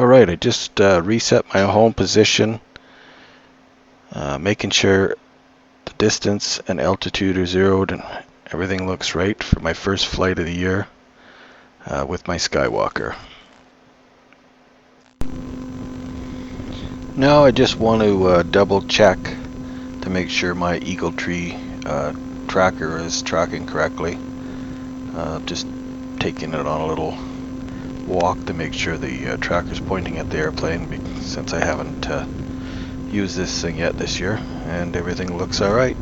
Alright, I just reset my home position, making sure the distance and altitude are zeroed and everything looks right for my first flight of the year with my Skywalker. Now I just want to double check to make sure my Eagle Tree tracker is tracking correctly. Just taking it on a little walk to make sure the tracker's pointing at the airplane, since I haven't used this thing yet this year, and everything looks alright.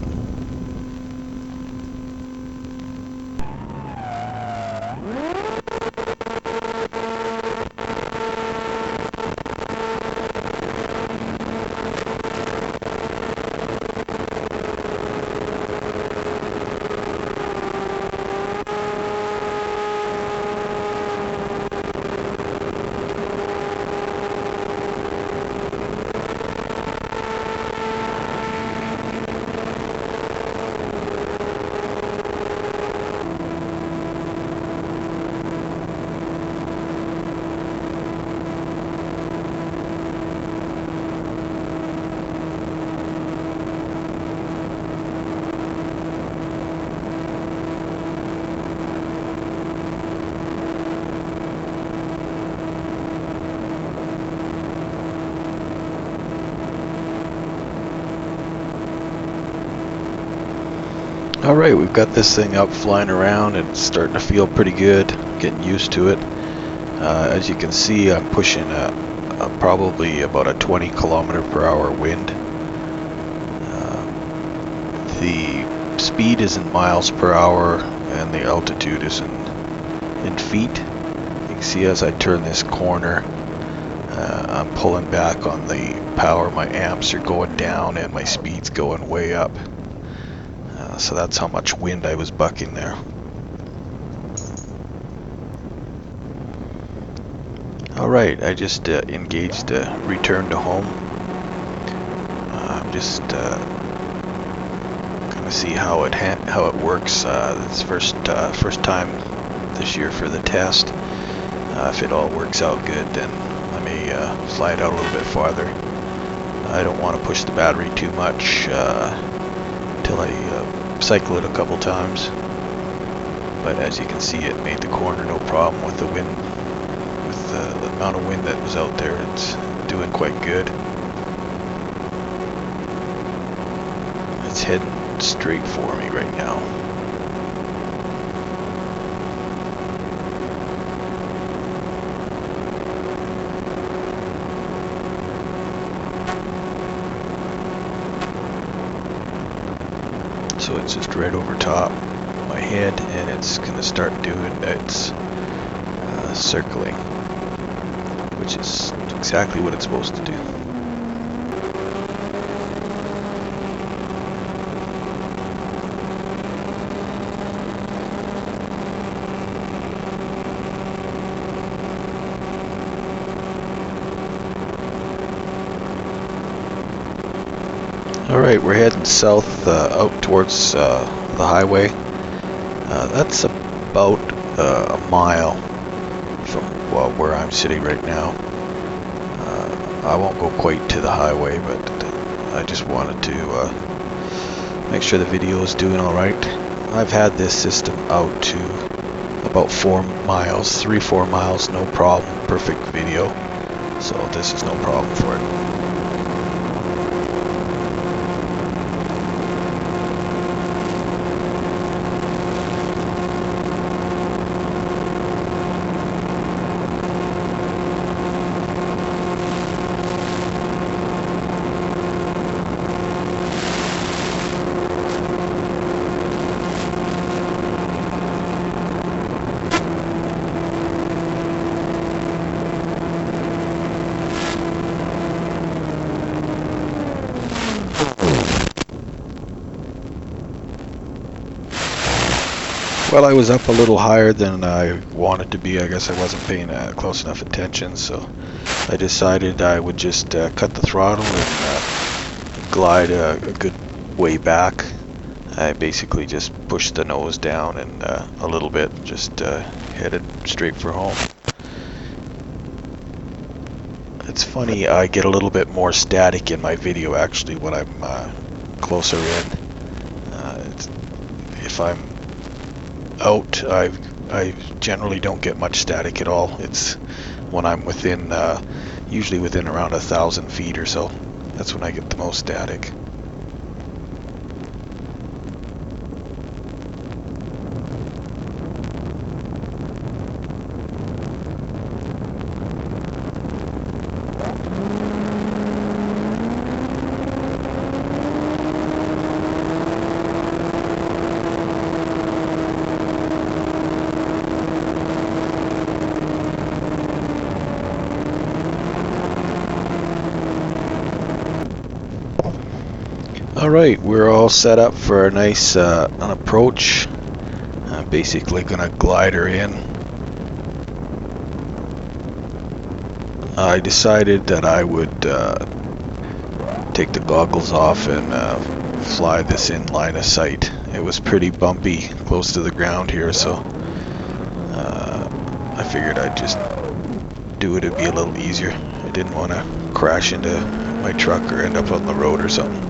Alright, we've got this thing up flying around and it's starting to feel pretty good, getting used to it. As you can see, I'm pushing probably about a 20 km/h wind. The speed is in miles per hour and the altitude is in feet. You can see as I turn this corner, I'm pulling back on the power. My amps are going down and my speed's going way up. So that's how much wind I was bucking there. Alright, I just engaged return to home. I'm just gonna see how it works. It's first time this year for the test. If it all works out good, then I may fly it out a little bit farther. I don't want to push the battery too much until I cycle it a couple times, but as you can see, it made the corner no problem with the wind. With the amount of wind that was out there, it's doing quite good. It's heading straight for me right now. So it's just right over top my head, and it's going to start doing its circling, which is exactly what it's supposed to do. Alright, we're heading south out towards the highway. That's about a mile from where I'm sitting right now. I won't go quite to the highway, but I just wanted to make sure the video is doing alright. I've had this system out to about 4 miles, 3-4 miles, no problem, perfect video. So this is no problem for it. Well, I was up a little higher than I wanted to be. I guess I wasn't paying close enough attention, so I decided I would just cut the throttle and glide a good way back. I basically just pushed the nose down and a little bit, just headed straight for home. It's funny, I get a little bit more static in my video actually when I'm closer in. If I'm out, I generally don't get much static at all. It's when I'm within, usually within around 1,000 feet or so. That's when I get the most static. Alright, we're all set up for a nice an approach. I'm basically gonna glide her in. I decided that I would take the goggles off and fly this in line of sight. It was pretty bumpy close to the ground here, so I figured I'd just do it, it'd be a little easier. I didn't want to crash into my truck or end up on the road or something.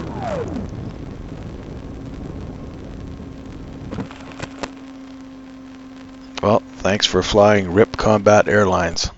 Well, thanks for flying RIP Combat Airlines.